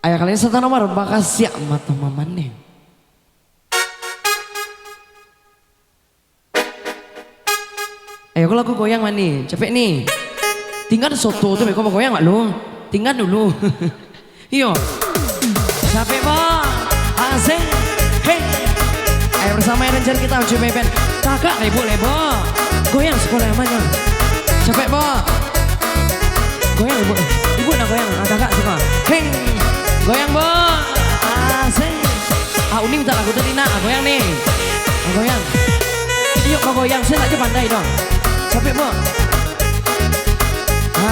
Ayah kalian satu nomor bakal siap mata mamane. Ayo kalau aku goyang mani, cepet nih. Tinggal soto tuh, kau mau goyang nggak lu? Tinggal dulu. Iyo. Capek bang, asing. Hey. Ayo bersama Ranger kita uji beben. Kakak lebo. Goyang sekolah yang mana? Capek bang. Goyang ibu nak goyang, kakak suka. Hey. Goyang bang, asing. Uni minta lagu tadi nak, goyang nih. Goyang. Yuk kau goyang, saya aja pandai dong. Capek bang.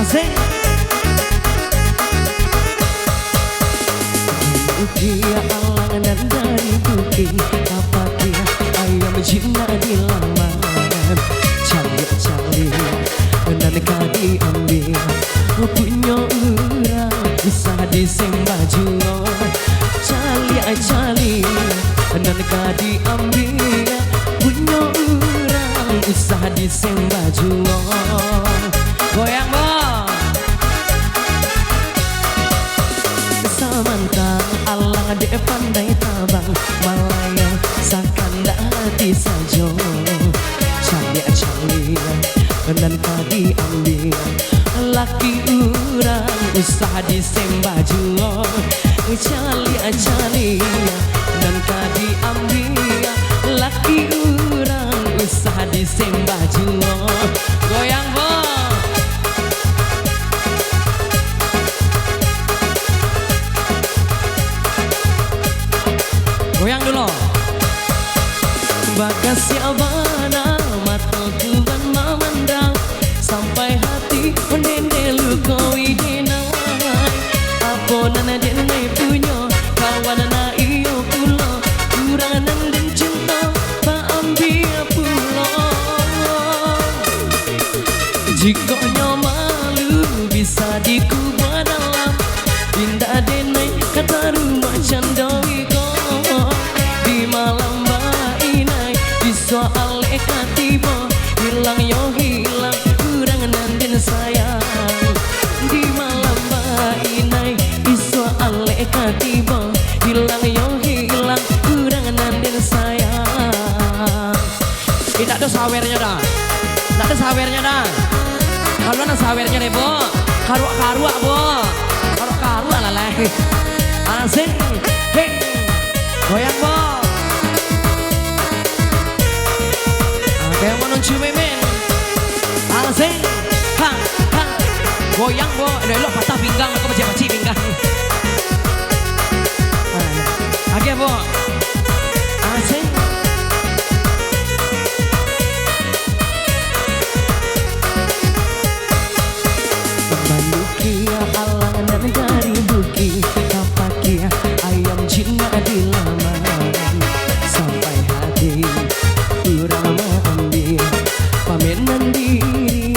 Asing. Dia alang dan dari putih, apa dia ayam jina di laman. Cali dan kadi ambil punya orang bisa disembah jual. Cali dan kadi ambil punya orang bisa disembah jual. Goyang bang. Samantang alang de pandai tabang Malaya sakanda hati sajo. Cali dan kadi ambil laki urang usaha disembah jual. Cali dan kadi ambil laki urang usaha disembah jual. Goyang bang. Goyang dulu. Bagas siabana mata tuban memandang sampai hati mendendelu kau idenai. Apa nana denai punya kawan nana iyo pulo kuranan dan cinta pak ambil pulo. Jika malu bisa dikubah dalam indah denai kata rumah candawi di malam bainai di soal ekatibo hilang yo hilang kurang nanden sayang. Di malam bainai di soal ekatibo hilang yo hilang kurang nanden sayang. Tidak ada sawernya dah, tidak ada sawernya dah. Kalau ada sawernya deh bo, karua bo, karua lah lah. Asik, hey, goyang bo. Kayak menuju memen. Asik, ha. Goyang bo, delok patah pinggang, aku baca pinggang. Oke bo, asik. Manukia alang dan dari buki, kapakia ayam jina di laman sampai hati kurang ambil pamenan diri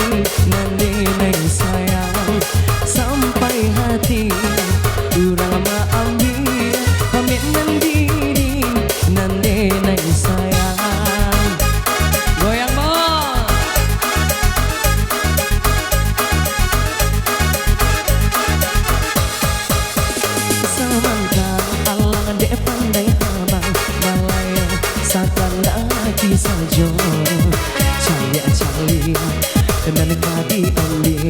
nande neng sayang sampai hati kurang ambil pamenan diri nande neng sayang. Goyang bo. Samantang alang de pandai tabang Malaya sakanda hati sajo. Cali dan kadi ambil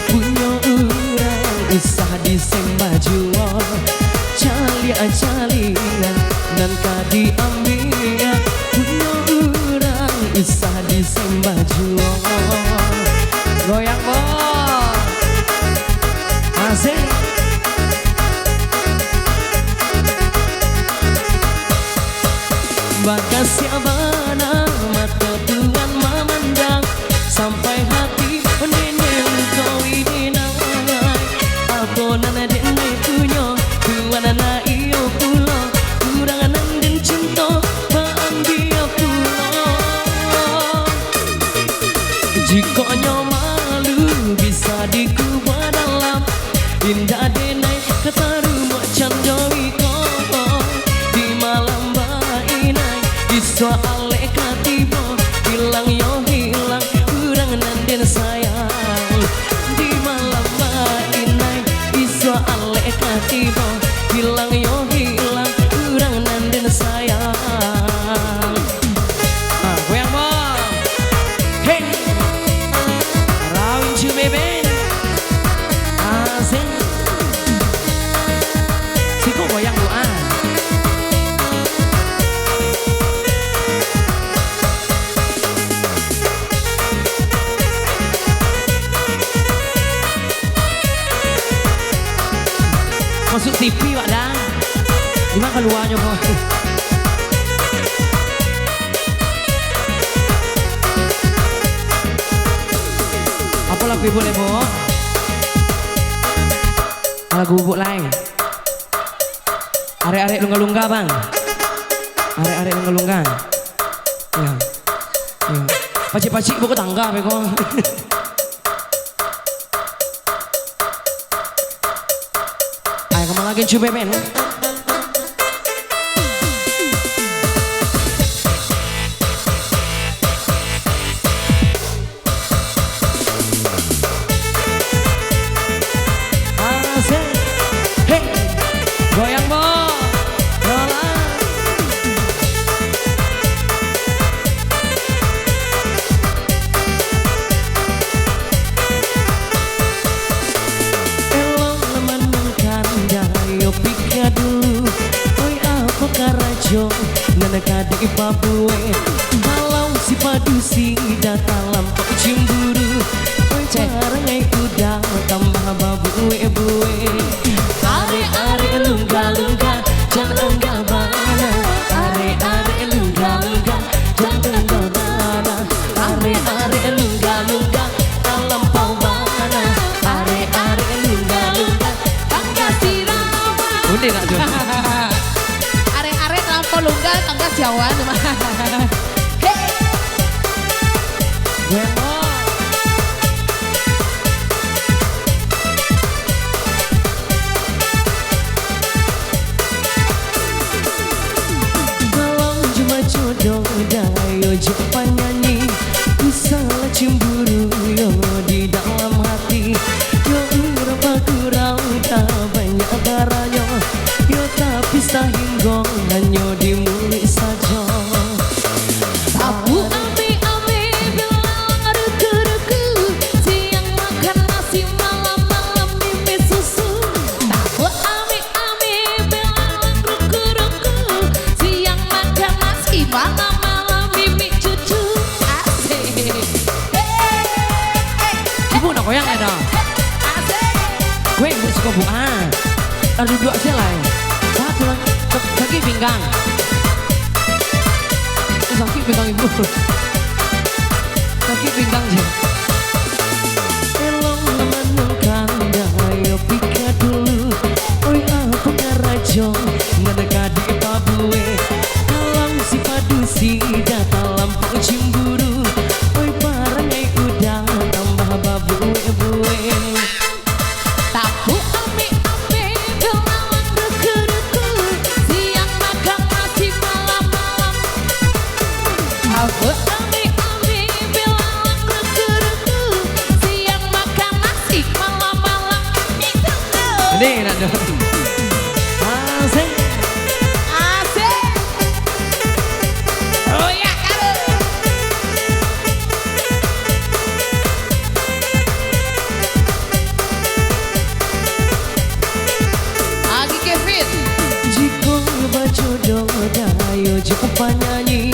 punya orang usaha disembah jual. Cali dan kadi ambil punya orang usaha disembah jual. Goyang bo. Asik. Bagas siabana mata tuan memandang sampai hati mendendel kau idenai. Apa nana denai punya tuan nana iyo pulo kurang nanden cinta pak ambil pulo. Jika malu bisa dikubah dalam indah denai kata rumah candawi kau di malam bainai di soal ekatibo hilang yo hilang kurang nanden sayang. Di malam bainai di soal ekatibo masuk TV Pak dah. Gimana keluarnya kok? Apa lagu ibu boleh bawa? Lagu bubuk lain. Arek-arek lungga-lungga bang. Arek-arek lungga-lungga. Ya. Ya. Pacik-pacik buku tangga beko. Ayo kemana lagi coba men. Hey, goyang bo, rola. Elong lemanungkan dayo pikadu, oi apa karajo, nana kadi papue, malau si padusi datang lampau cimburu, oi carangai kuda tambah babu bue. Are-are lungga-lungga jangan enggak bana. Are-are lungga-lungga jangan enggak bana. Are-are lungga-lungga dalam pau bana. Are-are lungga-lungga tangga sirama. Udah gak Jun? Are-are lampau lungga tangga Jawa. Hey. Jodoh dayo jumpa nyanyi misalnya cemburu yo di dalam hati yo berapa kurang tak banyak darahnya yo tapi sahinggo hanya di mulut saja Abu ame-ame bilang ruku-ruku siang makan nasi malam-malam mimi susu. Abu ame-ame bilang ruku-ruku siang makan nasi malam-malam mimi cucu. Asik. Ibu nak goyang ada? Asik. Gue ibu suka buah. Lalu duduk aja lah. Satu lagi kaki pinggang. Kaki pinggang ibu. Kaki pinggang je. Elong lemanungkan dayo pika dulu. Oi apa karajo ngedekadi pabue. Alam si padusi datang lampau cimburu. Oi parangai udang tambah babue-bue. Tabu ame-ame bilang ruku-ruku siang makan nasi malam-malam. Abu ame-ame bilang ruku-ruku siang makan nasi malam-malam. Ini nak dong. Asik. Asik. Oh ya karo. Agi Kevin. Jika berjodoh dayo jumpa nyanyi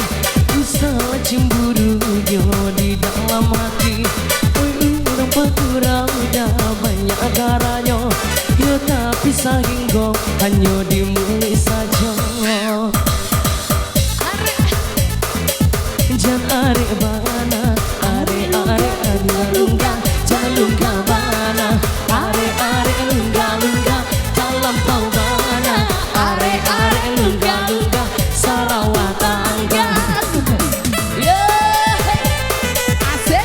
usaha cemburu yo di dalam hati. Oi orang pakurang dah banyak darahnya yo tapi sahinggo hanya di mulut saja. Jangan are bana, are lungga, jangan lungga bana. Are lungga dalam pau bana. Are lungga Sarawak tangga. Yo, asik,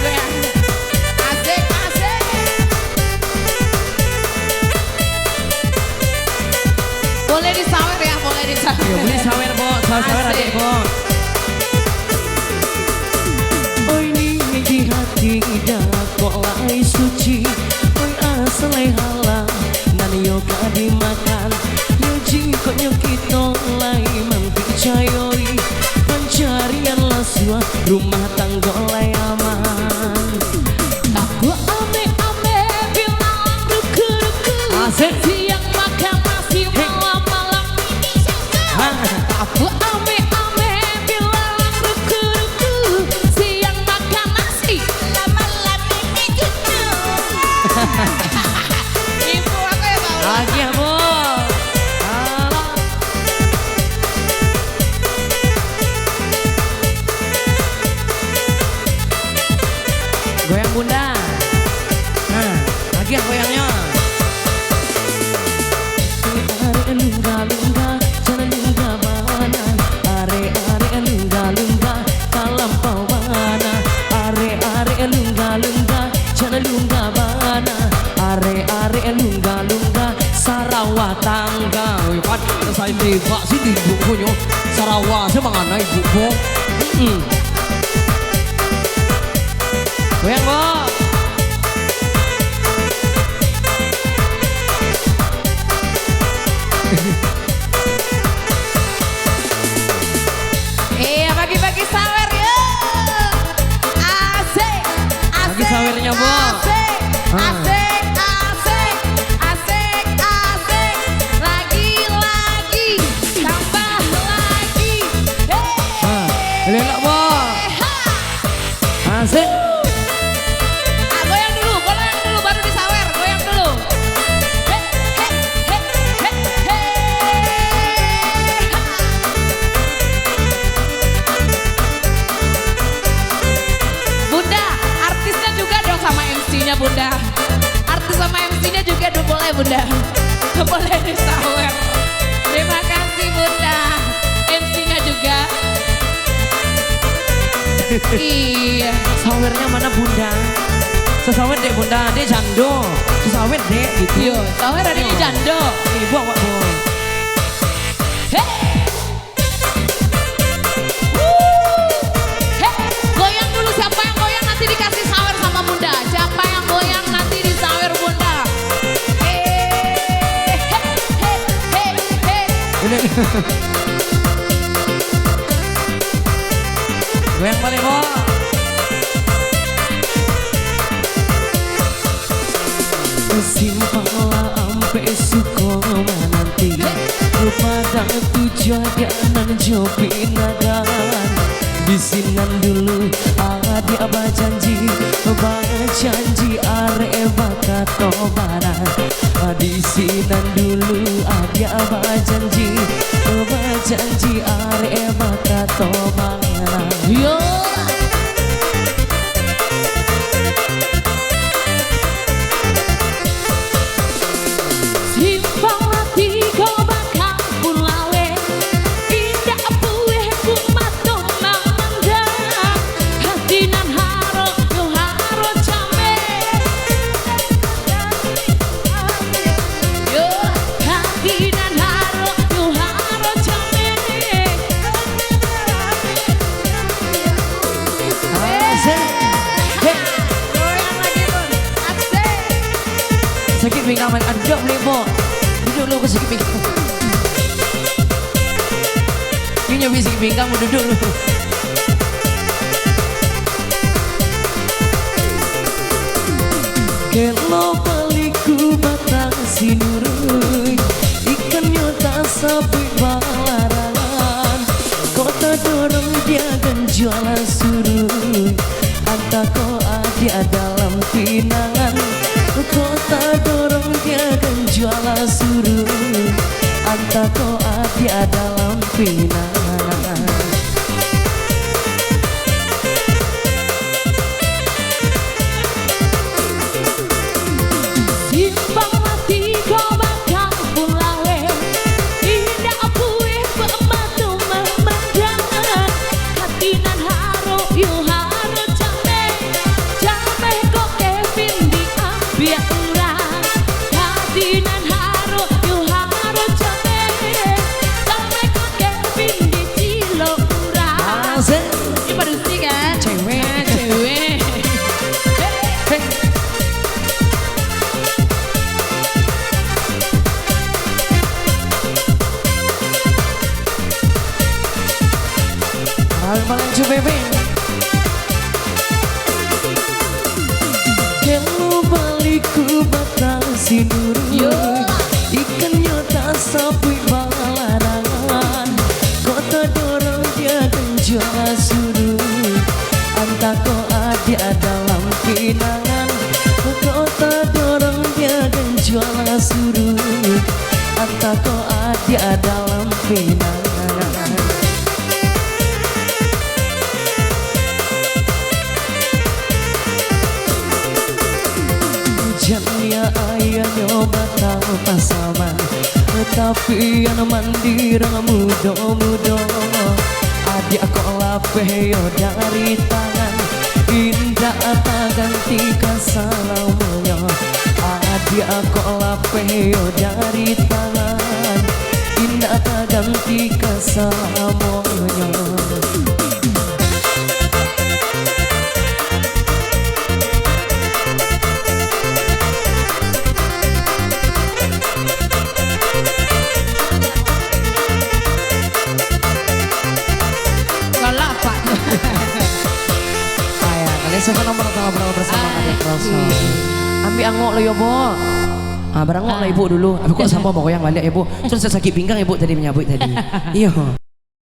goyang. Asik, asik. Boleh disawer ya, boleh disawer. Yo beli sawer bo, sawer Asik. adik bo. Oi ni di hati dah kok lai suci. Oi asalai halal nan yo kadi makan. Yo jiko nyo kita lai mempercayai pencarian lasua rumah tangga lai aman. Tabu ame-ame bilang ruku-ruku Asik. siang makan nasi malam-malam. Tabu ame-ame bilang ruku-ruku siang makan nasi malam-malam. mana are lungga Sarawak tangga kan saya tebak sih di bukunya Sarawak semangana ibu bo goyang bo Iya bagi-bagi sawer yuk. Asik, bagi asik, sawernya bo asik, asik, asik, asik, asik. Lagi, tambah lagi. lelak bo asik Ah, goyang dulu baru disawer, goyang dulu. He, he, he, he, he. Bunda, artisnya juga dong sama MC-nya Bunda. Artis sama MC-nya juga dong boleh Bunda. Boleh disawer. Terima kasih Bunda. MC-nya juga. Iya. sawernya mana bunda sesawer dek bunda dek jando sesawer dek gitu Yo, sawer ada di jando. ibu awak bo Hey. Hey, goyang dulu siapa yang goyang nanti dikasih sawer sama Bunda. Siapa yang goyang nanti disawer Bunda. Hey, hey, hey, hey. goyang balik bo simpanglah ampe suko nanti kepada tujuan dan jopi nagan bisinan dulu adi abah janji are bakat tobaran bisinan dulu adi abah janji are bakat tobaran Yo. Simpang mati kau bakal pulawe Indah buih kumato mamanda Hatinan haro yo haro jame Yo hatinan haro yo haro jame asik hei Goyang lagi Bun Asik sakit pinggang man ada boleh bo duduk dulu ke sakit pinggang ini nyobi sakit pinggang mau duduk dulu kelo baliku batang sinurui ikan nyota sapi balarangan kota dorong dia dan jualan surui anta ko ada dalam pinangan kota dorong dia dan jualan surui anta ko ada dalam pinangan Simpang mati kau bakal pulawe Indah buih pematu memandang Hatinan haro yu haro jame Jame kok Kevin diambil urang Hatinan haro yu haro jame Jame kok Kevin dicilo urang asik Ini pada sih kan? cewek Cewek hey. Malang bebe kemu baliku batang sinuru Yo. ikan nyota sapi balarangan kota dorong dia kenjual suruh antako ada dalam pinangan kota dorong dia kenjual suruh antako ada dalam pinangan Jamnya ayah nyoba tahu pasaman tapi yang mandiri mudo-mudo adik kok lapeh yo dari tangan Tidak ada ganti kesalamanya. Adik aku lapeo dari tangan. Tidak ada ganti kesalamanya. Galak Pak. Ayah, kalian semua ngobrol bersama Adik Roso. Ambil angok lo ya, Bo. Berangok lah ibu dulu. Aku kok sampah mau goyang balik ibu. Terus saya sakit pinggang ibu tadi menyambut tadi. Iya.